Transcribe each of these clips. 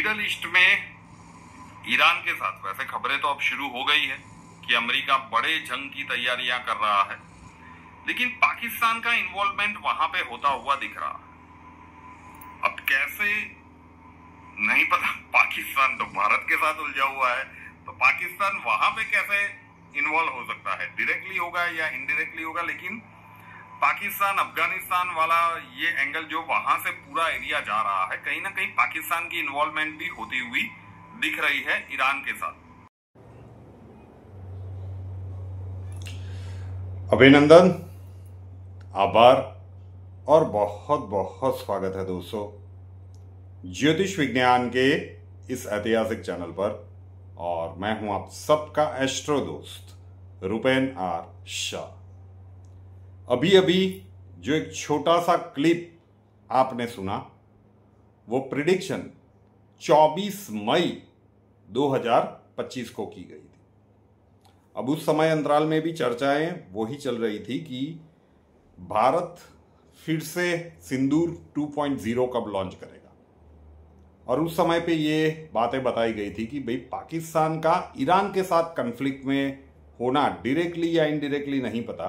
Middle east में Iran के साथ वैसे खबरें तो अब शुरू हो गई है कि अमेरिका बड़े जंग की तैयारियां कर रहा है, लेकिन पाकिस्तान का इन्वॉल्वमेंट वहां पे होता हुआ दिख रहा है। अब कैसे नहीं पता, पाकिस्तान तो भारत के साथ उलझा हुआ है, तो पाकिस्तान वहां पे कैसे इन्वॉल्व हो सकता है? डायरेक्टली होगा या इनडायरेक्टली होगा, लेकिन पाकिस्तान अफगानिस्तान वाला ये एंगल जो वहां से पूरा एरिया जा रहा है, कहीं ना कहीं पाकिस्तान की इन्वॉल्वमेंट भी होती हुई दिख रही है ईरान के साथ। अभिनंदन, आभार और बहुत बहुत स्वागत है दोस्तों ज्योतिष विज्ञान के इस ऐतिहासिक चैनल पर। और मैं हूं आप सबका एस्ट्रो दोस्त रूपेन आर शाह। अभी अभी जो एक छोटा सा क्लिप आपने सुना, वो प्रिडिक्शन 24 मई 2025 को की गई थी। अब उस समय अंतराल में भी चर्चाएं वही चल रही थी कि भारत फिर से सिंदूर 2.0 कब लॉन्च करेगा। और उस समय पे ये बातें बताई गई थी कि भाई पाकिस्तान का ईरान के साथ कन्फ्लिक्ट में होना डायरेक्टली या इनडायरेक्टली नहीं पता,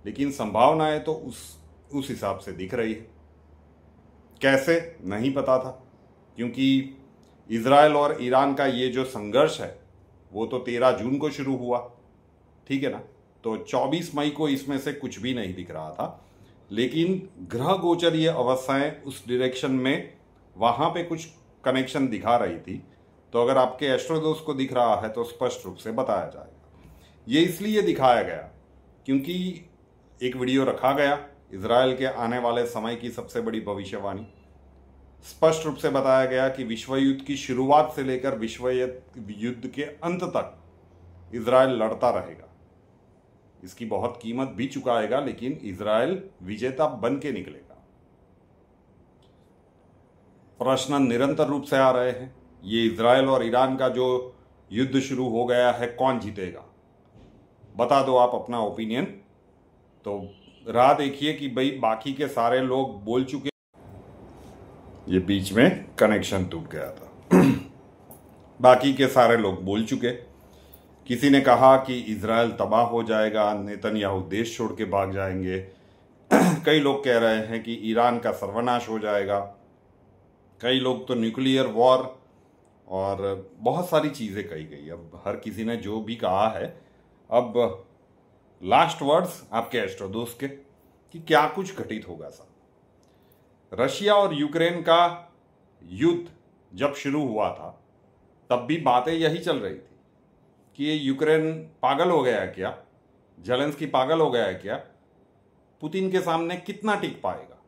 लेकिन संभावनाएं तो उस हिसाब से दिख रही है। कैसे नहीं पता था, क्योंकि इजराइल और ईरान का ये जो संघर्ष है वो तो 13 जून को शुरू हुआ, ठीक है ना। तो 24 मई को इसमें से कुछ भी नहीं दिख रहा था, लेकिन ग्रह गोचर ये अवस्थाएं उस डायरेक्शन में वहां पे कुछ कनेक्शन दिखा रही थी। तो अगर आपके एस्ट्रोदोस को दिख रहा है तो स्पष्ट रूप से बताया जाएगा। ये इसलिए दिखाया गया क्योंकि एक वीडियो रखा गया, इजराइल के आने वाले समय की सबसे बड़ी भविष्यवाणी। स्पष्ट रूप से बताया गया कि विश्व युद्ध की शुरुआत से लेकर विश्व युद्ध के अंत तक इजराइल लड़ता रहेगा। इसकी बहुत कीमत भी चुकाएगा, लेकिन इजराइल विजेता बन के निकलेगा। प्रश्न निरंतर रूप से आ रहे हैं, ये इजराइल और ईरान का जो युद्ध शुरू हो गया है, कौन जीतेगा? बता दो आप अपना ओपिनियन। तो राह देखिए कि भाई बाकी के सारे लोग बोल चुके, ये बीच में कनेक्शन टूट गया था। बाकी के सारे लोग बोल चुके। किसी ने कहा कि इजराइल तबाह हो जाएगा, नेतन्याहू देश छोड़ के भाग जाएंगे। कई लोग कह रहे हैं कि ईरान का सर्वनाश हो जाएगा। कई लोग तो न्यूक्लियर वॉर और बहुत सारी चीजें कही गई। अब हर किसी ने जो भी कहा है, अब लास्ट वर्ड्स आपके एस्ट्रोदोस के कि क्या कुछ घटित होगा। साहब, रशिया और यूक्रेन का युद्ध जब शुरू हुआ था तब भी बातें यही चल रही थी कि ये यूक्रेन पागल हो गया है क्या, जेलेंस्की पागल हो गया है क्या, पुतिन के सामने कितना टिक पाएगा।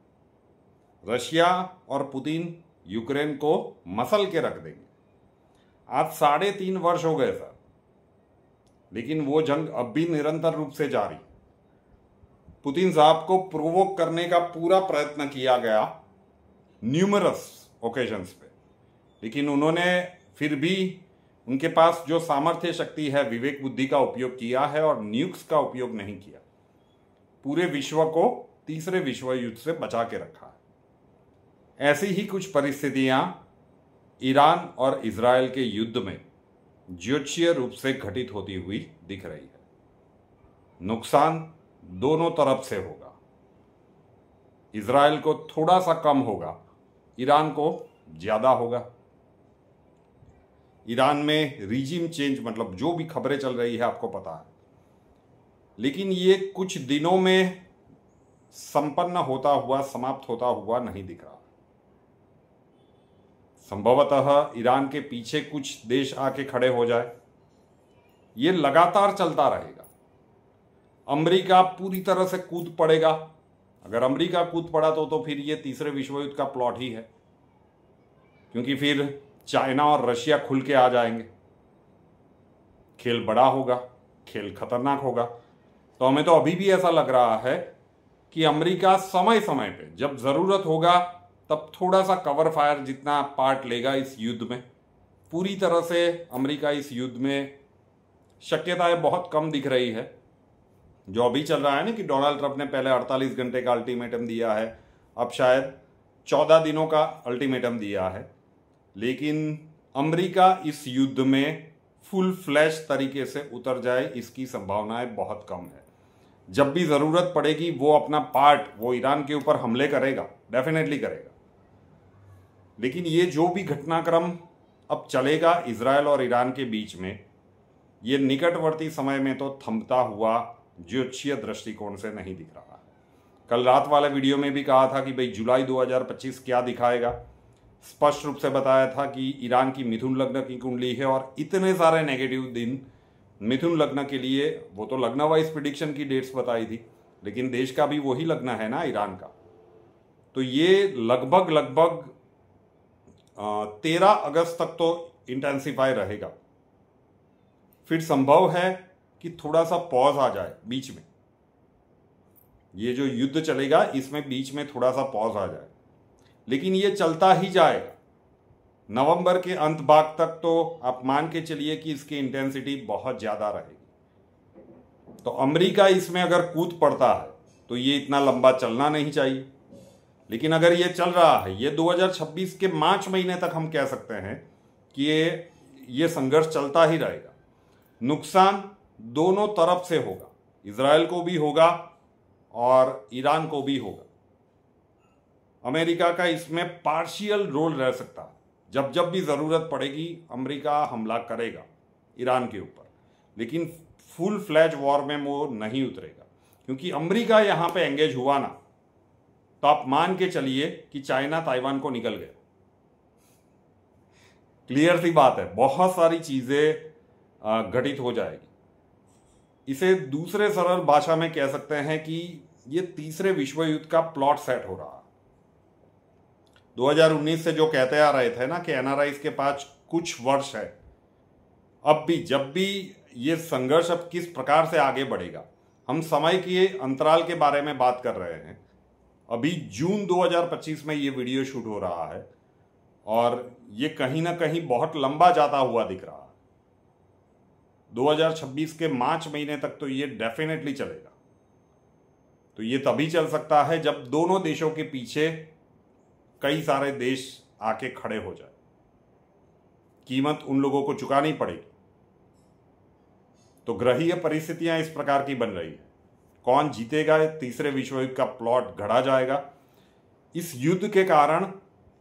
रशिया और पुतिन यूक्रेन को मसल के रख देंगे। आज 3.5 वर्ष हो गए सर, लेकिन वो जंग अब भी निरंतर रूप से जारी। पुतिन साहब को प्रोवोक करने का पूरा प्रयत्न किया गया न्यूमरस ओकेजन्स पे, लेकिन उन्होंने फिर भी उनके पास जो सामर्थ्य शक्ति है, विवेक बुद्धि का उपयोग किया है और न्यूक्स का उपयोग नहीं किया। पूरे विश्व को तीसरे विश्व युद्ध से बचा के रखा है। ऐसी ही कुछ परिस्थितियां ईरान और इजराइल के युद्ध में ज्योतिषीय रूप से घटित होती हुई दिख रही है। नुकसान दोनों तरफ से होगा। इजराइल को थोड़ा सा कम होगा, ईरान को ज्यादा होगा। ईरान में रिजीम चेंज, मतलब जो भी खबरें चल रही है आपको पता है, लेकिन ये कुछ दिनों में संपन्न होता हुआ, समाप्त होता हुआ नहीं दिख रहा। संभवतः ईरान के पीछे कुछ देश आके खड़े हो जाए। ये लगातार चलता रहेगा। अमेरिका पूरी तरह से कूद पड़ेगा। अगर अमेरिका कूद पड़ा तो फिर ये तीसरे विश्व युद्ध का प्लॉट ही है, क्योंकि फिर चाइना और रशिया खुल के आ जाएंगे। खेल बड़ा होगा, खेल खतरनाक होगा। तो हमें तो अभी भी ऐसा लग रहा है कि अमेरिका समय समय पे जब जरूरत होगा तब थोड़ा सा कवर फायर जितना पार्ट लेगा इस युद्ध में। पूरी तरह से अमेरिका इस युद्ध में शक्यताएं बहुत कम दिख रही है। जो अभी चल रहा है ना कि डोनाल्ड ट्रंप ने पहले 48 घंटे का अल्टीमेटम दिया है, अब शायद 14 दिनों का अल्टीमेटम दिया है। लेकिन अमेरिका इस युद्ध में फुल फ्लैश तरीके से उतर जाए इसकी संभावनाएं बहुत कम है। जब भी ज़रूरत पड़ेगी वो अपना पार्ट वो ईरान के ऊपर हमले करेगा, डेफिनेटली करेगा। लेकिन ये जो भी घटनाक्रम अब चलेगा इजराइल और ईरान के बीच में, ये निकटवर्ती समय में तो थमता हुआ ज्योतिषीय दृष्टिकोण से नहीं दिख रहा है। कल रात वाले वीडियो में भी कहा था कि भाई जुलाई 2025 क्या दिखाएगा। स्पष्ट रूप से बताया था कि ईरान की मिथुन लग्न की कुंडली है और इतने सारे नेगेटिव दिन मिथुन लग्न के लिए, वो तो लग्न वाइज प्रिडिक्शन की डेट्स बताई थी, लेकिन देश का भी वही लग्न है ना ईरान का। तो ये लगभग 13 अगस्त तक तो इंटेंसिफाई रहेगा। फिर संभव है कि थोड़ा सा पॉज आ जाए बीच में, ये जो युद्ध चलेगा इसमें बीच में थोड़ा सा पॉज आ जाए, लेकिन ये चलता ही जाएगा। नवंबर के अंत भाग तक तो आप मान के चलिए कि इसकी इंटेंसिटी बहुत ज़्यादा रहेगी। तो अमेरिका इसमें अगर कूद पड़ता है तो ये इतना लंबा चलना नहीं चाहिए, लेकिन अगर ये चल रहा है, ये 2026 के मार्च महीने तक हम कह सकते हैं कि ये संघर्ष चलता ही रहेगा। नुकसान दोनों तरफ से होगा, इजराइल को भी होगा और ईरान को भी होगा। अमेरिका का इसमें पार्शियल रोल रह सकता है। जब जब भी ज़रूरत पड़ेगी अमेरिका हमला करेगा ईरान के ऊपर, लेकिन फुल फ्लैज वॉर में वो नहीं उतरेगा, क्योंकि अमेरिका यहाँ पे एंगेज हुआ ना तो आप मान के चलिए कि चाइना ताइवान को निकल गया। क्लियर सी बात है, बहुत सारी चीज़ें घटित हो जाएगी। इसे दूसरे सरल भाषा में कह सकते हैं कि ये तीसरे विश्व युद्ध का प्लॉट सेट हो रहा है। 2019 से जो कहते आ रहे थे ना कि एनआरआईज के पास कुछ वर्ष है, अब भी जब भी ये संघर्ष अब किस प्रकार से आगे बढ़ेगा, हम समय के अंतराल के बारे में बात कर रहे हैं। अभी जून 2025 में ये वीडियो शूट हो रहा है और ये कहीं ना कहीं बहुत लंबा जाता हुआ दिख रहा है। 2026 के मार्च महीने तक तो ये डेफिनेटली चलेगा। तो ये तभी चल सकता है जब दोनों देशों के पीछे कई सारे देश आके खड़े हो जाए, कीमत उन लोगों को चुकानी पड़ेगी। तो ग्रहीय परिस्थितियां इस प्रकार की बन रही है। कौन जीतेगा, तीसरे विश्व युद्ध का प्लॉट घड़ा जाएगा। इस युद्ध के कारण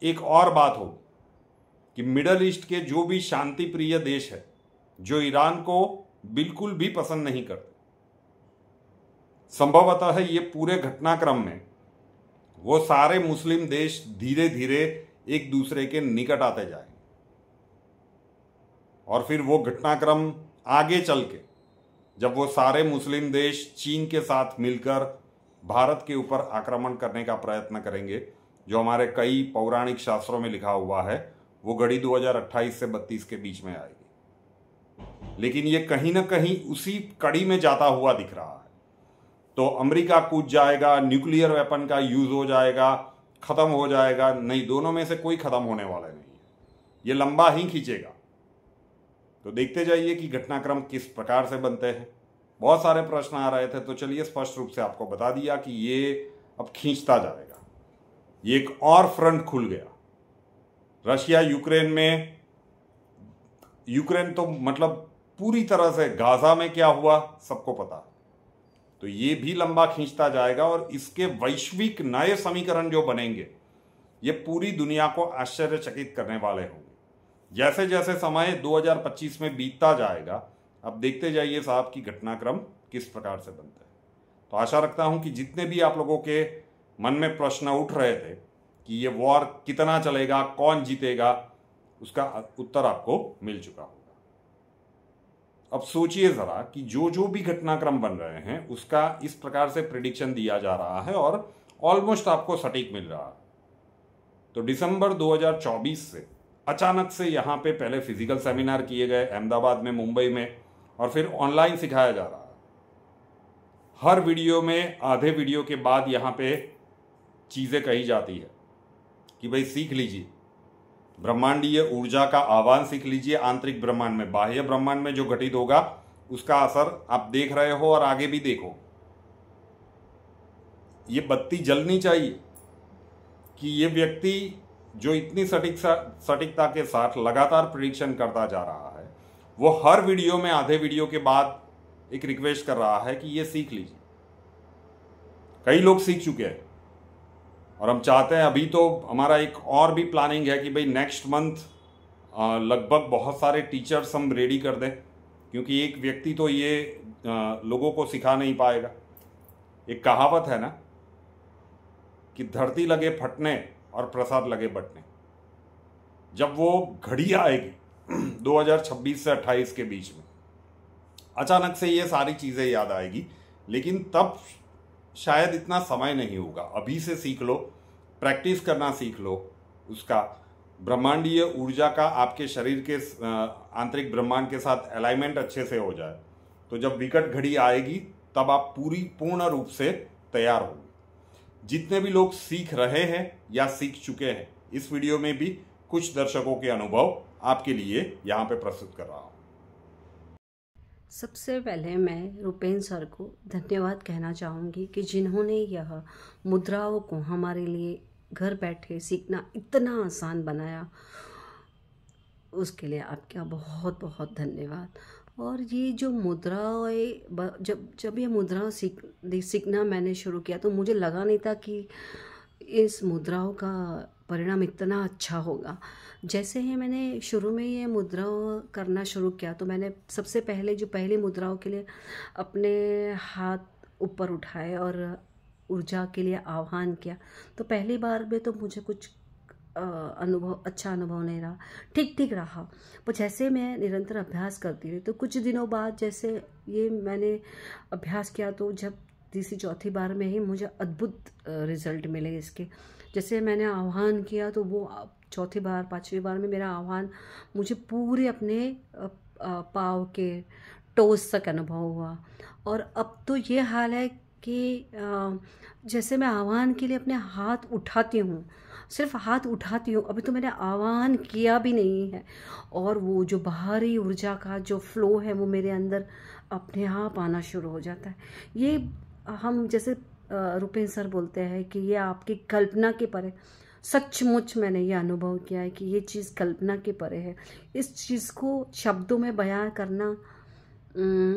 एक और बात होगी कि मिडल ईस्ट के जो भी शांति प्रिय देश है, जो ईरान को बिल्कुल भी पसंद नहीं करते, संभवतः है ये पूरे घटनाक्रम में वो सारे मुस्लिम देश धीरे धीरे एक दूसरे के निकट आते जाएंगे और फिर वो घटनाक्रम आगे चल के जब वो सारे मुस्लिम देश चीन के साथ मिलकर भारत के ऊपर आक्रमण करने का प्रयत्न करेंगे, जो हमारे कई पौराणिक शास्त्रों में लिखा हुआ है, वो घड़ी 2028 से 32 के बीच में आएगी। लेकिन ये कहीं ना कहीं उसी कड़ी में जाता हुआ दिख रहा है। तो अमेरिका कूद जाएगा, न्यूक्लियर वेपन का यूज हो जाएगा, खत्म हो जाएगा, नहीं, दोनों में से कोई खत्म होने वाला नहीं है, ये लंबा ही खींचेगा। तो देखते जाइए कि घटनाक्रम किस प्रकार से बनते हैं। बहुत सारे प्रश्न आ रहे थे, तो चलिए स्पष्ट रूप से आपको बता दिया कि ये अब खींचता जाएगा। ये एक और फ्रंट खुल गया रशिया यूक्रेन में। यूक्रेन तो मतलब पूरी तरह से, गाजा में क्या हुआ सबको पता है। तो ये भी लंबा खींचता जाएगा और इसके वैश्विक नए समीकरण जो बनेंगे, ये पूरी दुनिया को आश्चर्यचकित करने वाले होंगे। जैसे जैसे समय 2025 में बीतता जाएगा, अब देखते जाइए साहब कि घटनाक्रम किस प्रकार से बनते हैं। तो आशा रखता हूं कि जितने भी आप लोगों के मन में प्रश्न उठ रहे थे कि ये वॉर कितना चलेगा, कौन जीतेगा, उसका उत्तर आपको मिल चुका होगा। अब सोचिए जरा कि जो जो भी घटनाक्रम बन रहे हैं उसका इस प्रकार से प्रिडिक्शन दिया जा रहा है और ऑलमोस्ट आपको सटीक मिल रहा है। तो दिसंबर 2024 से अचानक से यहाँ पे पहले फिजिकल सेमिनार किए गए अहमदाबाद में, मुंबई में, और फिर ऑनलाइन सिखाया जा रहा है। हर वीडियो में आधे वीडियो के बाद यहाँ पे चीज़ें कही जाती है कि भाई सीख लीजिए, ब्रह्मांडीय ऊर्जा का आह्वान सीख लीजिए। आंतरिक ब्रह्मांड में, बाह्य ब्रह्मांड में जो घटित होगा उसका असर आप देख रहे हो और आगे भी देखो। ये बत्ती जलनी चाहिए कि ये व्यक्ति जो इतनी सटीकता के साथ लगातार प्रिडिक्शन करता जा रहा है, वो हर वीडियो में आधे वीडियो के बाद एक रिक्वेस्ट कर रहा है कि ये सीख लीजिए। कई लोग सीख चुके हैं और हम चाहते हैं, अभी तो हमारा एक और भी प्लानिंग है कि भाई नेक्स्ट मंथ लगभग बहुत सारे टीचर्स हम रेडी कर दें, क्योंकि एक व्यक्ति तो ये लोगों को सिखा नहीं पाएगा। एक कहावत है ना कि धरती लगे फटने और प्रसाद लगे बटने। जब वो घड़ी आएगी 2026 से 28 के बीच में, अचानक से ये सारी चीज़ें याद आएगी, लेकिन तब शायद इतना समय नहीं होगा। अभी से सीख लो, प्रैक्टिस करना सीख लो उसका। ब्रह्मांडीय ऊर्जा का आपके शरीर के आंतरिक ब्रह्मांड के साथ अलाइनमेंट अच्छे से हो जाए, तो जब विकट घड़ी आएगी तब आप पूर्ण रूप से तैयार होंगे। जितने भी लोग सीख रहे हैं या सीख चुके हैं, इस वीडियो में भी कुछ दर्शकों के अनुभव आपके लिए यहाँ पे प्रस्तुत कर रहा हूँ। सबसे पहले मैं रुपेन सर को धन्यवाद कहना चाहूँगी कि जिन्होंने यह मुद्राओं को हमारे लिए घर बैठे सीखना इतना आसान बनाया, उसके लिए आपका बहुत बहुत धन्यवाद। और ये जो मुद्राएं, जब ये मुद्राओं सीखना मैंने शुरू किया तो मुझे लगा नहीं था कि इस मुद्राओं का परिणाम इतना अच्छा होगा। जैसे ही मैंने शुरू में ये मुद्राओं करना शुरू किया तो मैंने सबसे पहले जो पहली मुद्राओं के लिए अपने हाथ ऊपर उठाए और ऊर्जा के लिए आह्वान किया, तो पहली बार में तो मुझे कुछ अच्छा अनुभव नहीं रहा, ठीक रहा। पर जैसे मैं निरंतर अभ्यास करती रही तो कुछ दिनों बाद जैसे ये मैंने अभ्यास किया, तो जब तीसरी चौथी बार में ही मुझे अद्भुत रिजल्ट मिले इसके। जैसे मैंने आह्वान किया तो वो चौथी बार पांचवी बार में मेरा आह्वान मुझे पूरे अपने पाँव के टोस तक अनुभव हुआ। और अब तो ये हाल है कि जैसे मैं आह्वान के लिए अपने हाथ उठाती हूँ, सिर्फ हाथ उठाती हूँ, अभी तो मैंने आह्वान किया भी नहीं है, और वो जो बाहरी ऊर्जा का जो फ्लो है वो मेरे अंदर अपने आप आना शुरू हो जाता है। ये हम जैसे रुपेन सर बोलते हैं कि ये आपकी कल्पना के परे, सचमुच मैंने ये अनुभव किया है कि ये चीज़ कल्पना के परे है। इस चीज़ को शब्दों में बयां करना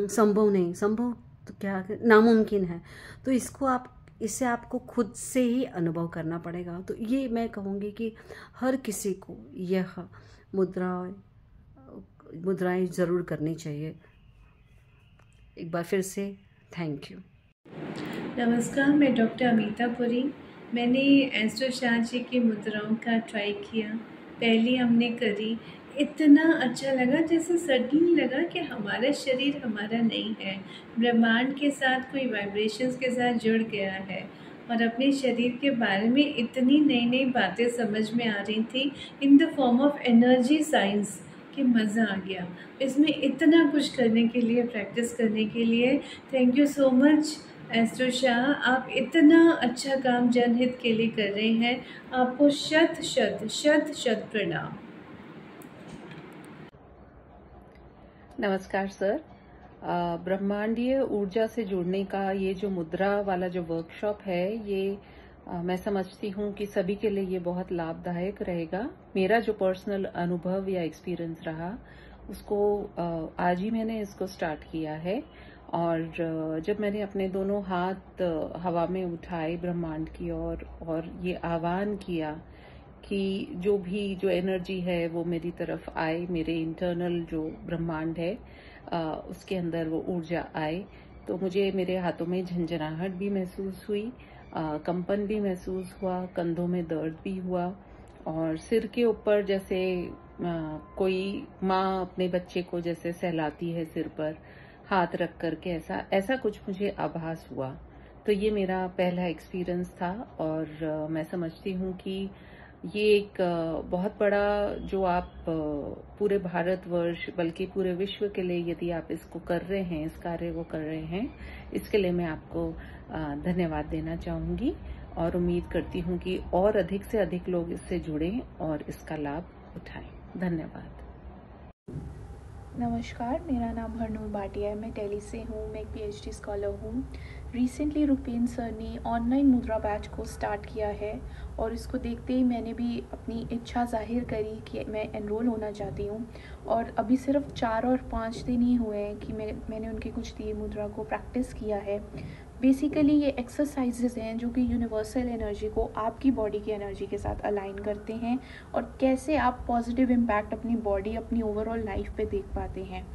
संभव तो क्या नामुमकिन है। तो इससे आपको खुद से ही अनुभव करना पड़ेगा। तो ये मैं कहूँगी कि हर किसी को यह मुद्राएं ज़रूर करनी चाहिए। एक बार फिर से थैंक यू। नमस्कार, मैं डॉक्टर अमिता पुरी। मैंने एस्ट्रो शाह जी की मुद्राओं का ट्राई किया। पहली हमने करी, इतना अच्छा लगा, जैसे सडनली लगा कि हमारा शरीर हमारा नहीं है, ब्रह्मांड के साथ कोई वाइब्रेशंस के साथ जुड़ गया है, और अपने शरीर के बारे में इतनी नई बातें समझ में आ रही थी in the form of energy science कि मज़ा आ गया। इसमें इतना कुछ करने के लिए, प्रैक्टिस करने के लिए thank you so much astro Shah. आप इतना अच्छा काम जनहित के लिए कर रहे हैं, आपको शत शत प्रणाम। नमस्कार सर। ब्रह्मांडीय ऊर्जा से जुड़ने का ये जो मुद्रा वाला जो वर्कशॉप है, ये मैं समझती हूँ कि सभी के लिए ये बहुत लाभदायक रहेगा। मेरा जो पर्सनल अनुभव या एक्सपीरियंस रहा उसको आज ही मैंने इसको स्टार्ट किया है, और जब मैंने अपने दोनों हाथ हवा में उठाए ब्रह्मांड की ओर और ये आह्वान किया कि जो एनर्जी है वो मेरी तरफ आए, मेरे इंटरनल जो ब्रह्मांड है उसके अंदर वो ऊर्जा आए, तो मुझे मेरे हाथों में झंझनाहट भी महसूस हुई, कंपन भी महसूस हुआ, कंधों में दर्द भी हुआ, और सिर के ऊपर जैसे कोई माँ अपने बच्चे को जैसे सहलाती है सिर पर हाथ रख करके, ऐसा कुछ मुझे आभास हुआ। तो ये मेरा पहला एक्सपीरियंस था, और मैं समझती हूँ कि ये एक बहुत बड़ा जो आप पूरे भारतवर्ष बल्कि पूरे विश्व के लिए यदि आप इसको कर रहे हैं, इस कार्य को कर रहे हैं, इसके लिए मैं आपको धन्यवाद देना चाहूंगी, और उम्मीद करती हूँ कि और अधिक से अधिक लोग इससे जुड़ें और इसका लाभ उठाएं। धन्यवाद। नमस्कार, मेरा नाम हरनूर भाटिया है। मैं दिल्ली से हूँ। मैं एक PhD स्कॉलर हूँ। रिसेंटली रुपेन सर ने ऑनलाइन मुद्रा बैच को स्टार्ट किया है और इसको देखते ही मैंने भी अपनी इच्छा जाहिर करी कि मैं एनरोल होना चाहती हूँ। और अभी सिर्फ 4 और 5 दिन ही हुए हैं कि मैंने उनके कुछ दिए मुद्रा को प्रैक्टिस किया है। बेसिकली ये एक्सरसाइजेज हैं जो कि यूनिवर्सल एनर्जी को आपकी बॉडी की एनर्जी के साथ अलाइन करते हैं और कैसे आप पॉजिटिव इम्पैक्ट अपनी बॉडी, अपनी ओवरऑल लाइफ पे देख पाते हैं।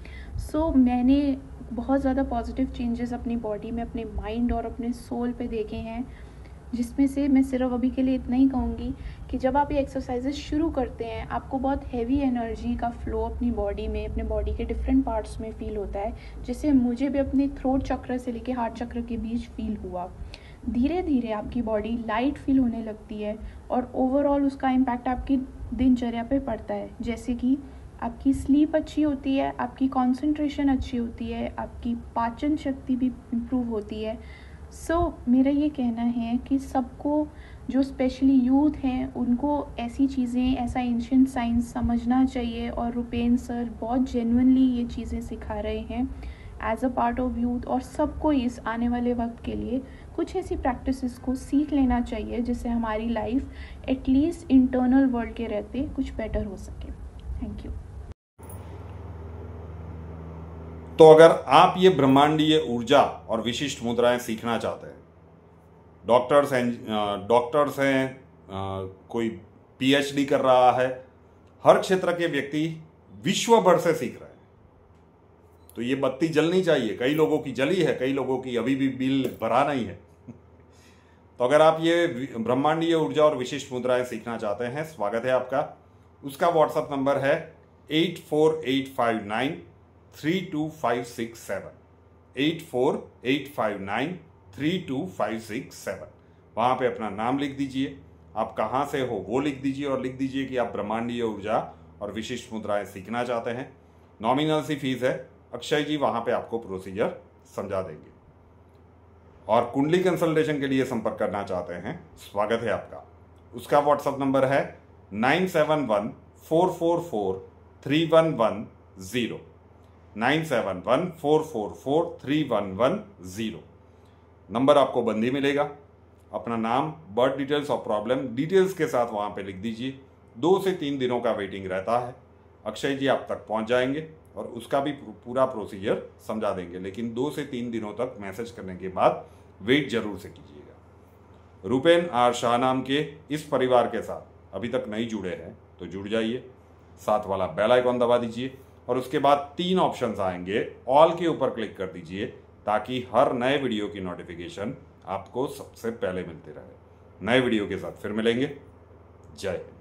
मैंने बहुत ज़्यादा पॉजिटिव चेंजेस अपनी बॉडी में, अपने माइंड और अपने सोल पे देखे हैं, जिसमें से मैं सिर्फ अभी के लिए इतना ही कहूँगी कि जब आप ये एक्सरसाइजेस शुरू करते हैं आपको बहुत हैवी एनर्जी का फ्लो अपनी बॉडी में, अपने बॉडी के डिफरेंट पार्ट्स में फील होता है, जिससे मुझे भी अपने थ्रोट चक्र से लेके हार्ट चक्र के बीच फील हुआ। धीरे धीरे आपकी बॉडी लाइट फील होने लगती है और ओवरऑल उसका इम्पैक्ट आपकी दिनचर्या पे पड़ता है, जैसे कि आपकी स्लीप अच्छी होती है, आपकी कंसंट्रेशन अच्छी होती है, आपकी पाचन शक्ति भी इम्प्रूव होती है। मेरा ये कहना है कि सबको, जो स्पेशली यूथ हैं, उनको ऐसी चीज़ें, ऐसा एंशिएंट साइंस समझना चाहिए और रुपेन सर बहुत जेन्युइनली ये चीज़ें सिखा रहे हैं as a part of youth. और सबको इस आने वाले वक्त के लिए कुछ ऐसी प्रैक्टिसेस को सीख लेना चाहिए जिससे हमारी लाइफ एटलीस्ट इंटरनल वर्ल्ड के रहते कुछ बेटर हो सके। Thank you. तो अगर आप ये ब्रह्मांडीय ऊर्जा और विशिष्ट मुद्राएं सीखना चाहते हैं, डॉक्टर्स हैं, कोई PhD कर रहा है, हर क्षेत्र के व्यक्ति विश्व भर से सीख रहे हैं, तो ये बत्ती जलनी चाहिए। कई लोगों की जली है, कई लोगों की अभी भी बिल भरा नहीं है। तो अगर आप ये ब्रह्मांडीय ऊर्जा और विशिष्ट मुद्राएं सीखना चाहते हैं, स्वागत है आपका। उसका WhatsApp नंबर है 8485932567, 8485932567। वहां पे अपना नाम लिख दीजिए, आप कहां से हो वो लिख दीजिए और लिख दीजिए कि आप ब्रह्मांडीय ऊर्जा और विशिष्ट मुद्राएं सीखना चाहते हैं। नॉमिनल सी फीस है। अक्षय जी वहां पे आपको प्रोसीजर समझा देंगे। और कुंडली कंसल्टेशन के लिए संपर्क करना चाहते हैं, स्वागत है आपका। उसका WhatsApp नंबर है 9714443110, 9714443110। नंबर आपको बंदी मिलेगा। अपना नाम, बर्थ डिटेल्स और प्रॉब्लम डिटेल्स के साथ वहां पे लिख दीजिए। 2 से 3 दिनों का वेटिंग रहता है। अक्षय जी आप तक पहुंच जाएंगे और उसका भी पूरा प्रोसीजर समझा देंगे, लेकिन 2 से 3 दिनों तक मैसेज करने के बाद वेट जरूर से कीजिएगा। रुपेन आर शाह नाम के इस परिवार के साथ अभी तक नहीं जुड़े हैं तो जुड़ जाइए, साथ वाला बेल आइकॉन दबा दीजिए और उसके बाद 3 ऑप्शंस आएंगे, ऑल के ऊपर क्लिक कर दीजिए ताकि हर नए वीडियो की नोटिफिकेशन आपको सबसे पहले मिलती रहे। नए वीडियो के साथ फिर मिलेंगे। जय हिंद।